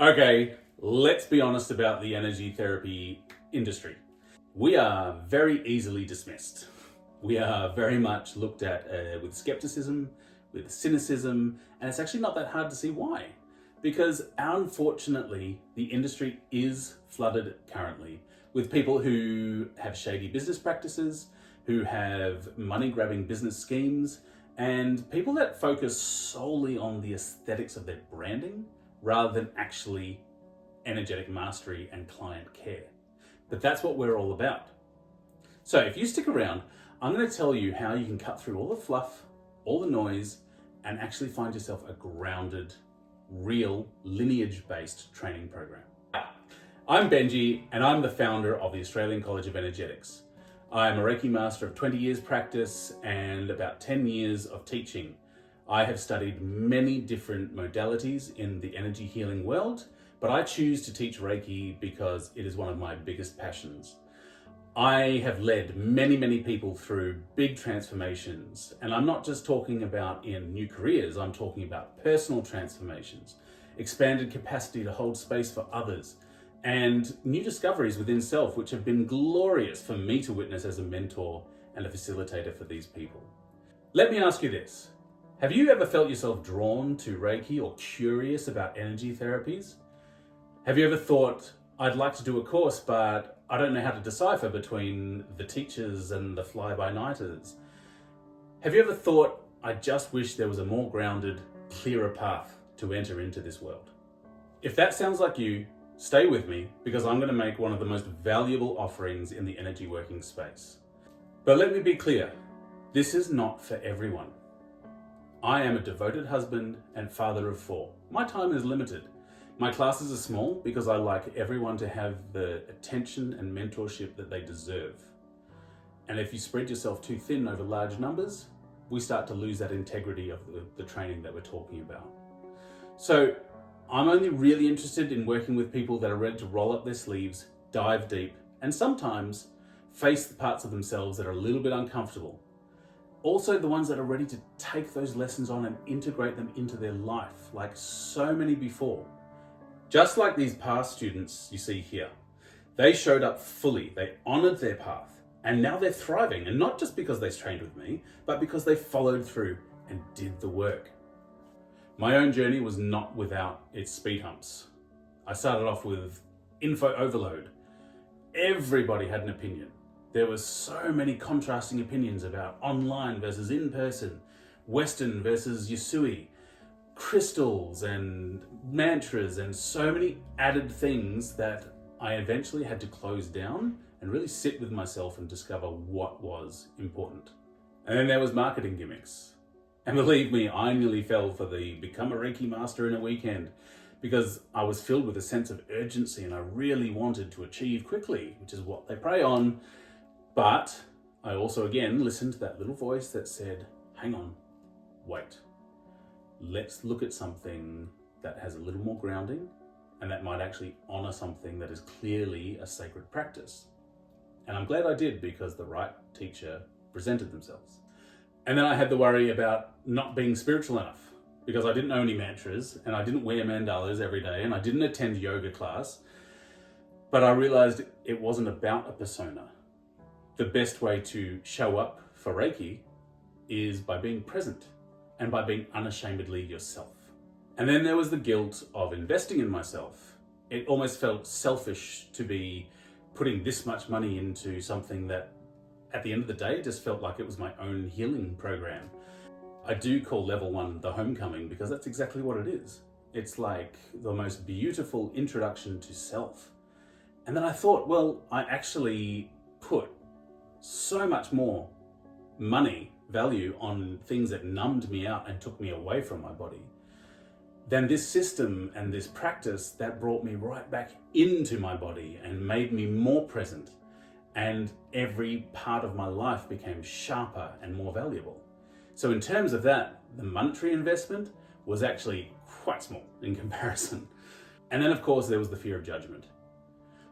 Okay, let's be honest about the energy therapy industry. We are very easily dismissed. We are very much looked at with skepticism, with cynicism, and it's actually not that hard to see why. Because unfortunately, the industry is flooded currently with people who have shady business practices, who have money grabbing business schemes, and people that focus solely on the aesthetics of their branding rather than actually energetic mastery and client care. But that's what we're all about. So if you stick around, I'm going to tell you how you can cut through all the fluff, all the noise, and actually find yourself a grounded, real, lineage-based training program. I'm Benji, and I'm the founder of the Australian College of Energetics. I'm a Reiki master of 20 years practice and about 10 years of teaching. I have studied many different modalities in the energy healing world, but I choose to teach Reiki because it is one of my biggest passions. I have led many people through big transformations, and I'm not just talking about in new careers, I'm talking about personal transformations, expanded capacity to hold space for others, and new discoveries within self, which have been glorious for me to witness as a mentor and a facilitator for these people. Let me ask you this. Have you ever felt yourself drawn to Reiki or curious about energy therapies? Have you ever thought, I'd like to do a course, but I don't know how to decipher between the teachers and the fly-by-nighters? Have you ever thought, I just wish there was a more grounded, clearer path to enter into this world? If that sounds like you, stay with me because I'm going to make one of the most valuable offerings in the energy working space. But let me be clear, this is not for everyone. I am a devoted husband and father of 4. My time is limited. My classes are small because I like everyone to have the attention and mentorship that they deserve. And if you spread yourself too thin over large numbers, we start to lose that integrity of the training that we're talking about. So I'm only really interested in working with people that are ready to roll up their sleeves, dive deep, and sometimes face the parts of themselves that are a little bit uncomfortable. Also the ones that are ready to take those lessons on and integrate them into their life, like so many before. Just like these past students you see here, they showed up fully, they honored their path, and now they're thriving, and not just because they trained with me, but because they followed through and did the work. My own journey was not without its speed humps. I started off with info overload. Everybody had an opinion. There were so many contrasting opinions about online versus in-person, Western versus Yusui, crystals and mantras, and so many added things that I eventually had to close down and really sit with myself and discover what was important. And then there was marketing gimmicks. And believe me, I nearly fell for the become a Reiki master in a weekend because I was filled with a sense of urgency and I really wanted to achieve quickly, which is what they prey on. But I also again listened to that little voice that said, hang on, wait. Let's look at something that has a little more grounding and that might actually honor something that is clearly a sacred practice. And I'm glad I did because the right teacher presented themselves. And then I had the worry about not being spiritual enough because I didn't know any mantras and I didn't wear mandalas every day and I didn't attend yoga class. But I realized it wasn't about a persona. The best way to show up for Reiki is by being present and by being unashamedly yourself. And then there was the guilt of investing in myself. It almost felt selfish to be putting this much money into something that at the end of the day just felt like it was my own healing program. I do call level 1 the homecoming because that's exactly what it is. It's like the most beautiful introduction to self. And then I thought, well, I actually put so much more money value on things that numbed me out and took me away from my body than this system and this practice that brought me right back into my body and made me more present. And every part of my life became sharper and more valuable. So in terms of that, the monetary investment was actually quite small in comparison. And then of course there was the fear of judgment.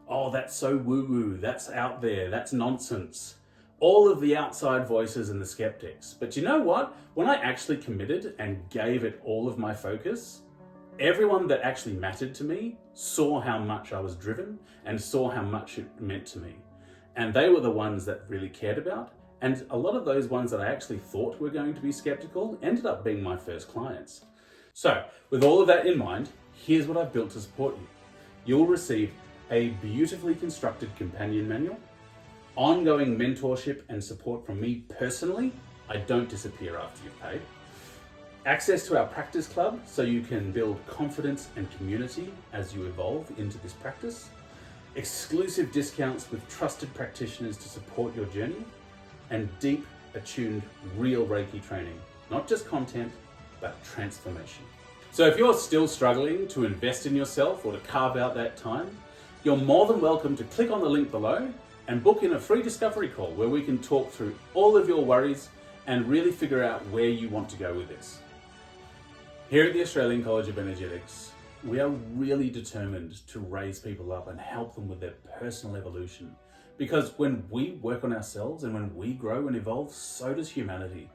Oh, that's so woo-woo, that's out there, that's nonsense. All of the outside voices and the skeptics. But you know what? When I actually committed and gave it all of my focus, Everyone that actually mattered to me saw how much I was driven and saw how much it meant to me. And they were the ones that really cared about. And a lot of those ones that I actually thought were going to be skeptical ended up being my first clients. So, with all of that in mind, here's what I've built to support you. You'll receive a beautifully constructed companion manual, ongoing mentorship and support from me personally. I don't disappear after you've paid. Access to our practice club so you can build confidence and community as you evolve into this practice. Exclusive discounts with trusted practitioners to support your journey, and deep, attuned, real Reiki training. Not just content, but transformation. So if you're still struggling to invest in yourself or to carve out that time, you're more than welcome to click on the link below and book in a free discovery call where we can talk through all of your worries and really figure out where you want to go with this. Here at the Australian College of Energetics, we are really determined to raise people up and help them with their personal evolution. Because when we work on ourselves and when we grow and evolve, so does humanity.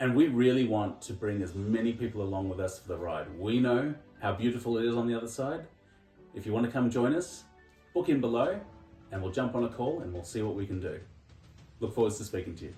And we really want to bring as many people along with us for the ride. We know how beautiful it is on the other side. If you want to come join us, book in below and we'll jump on a call and we'll see what we can do. Look forward to speaking to you.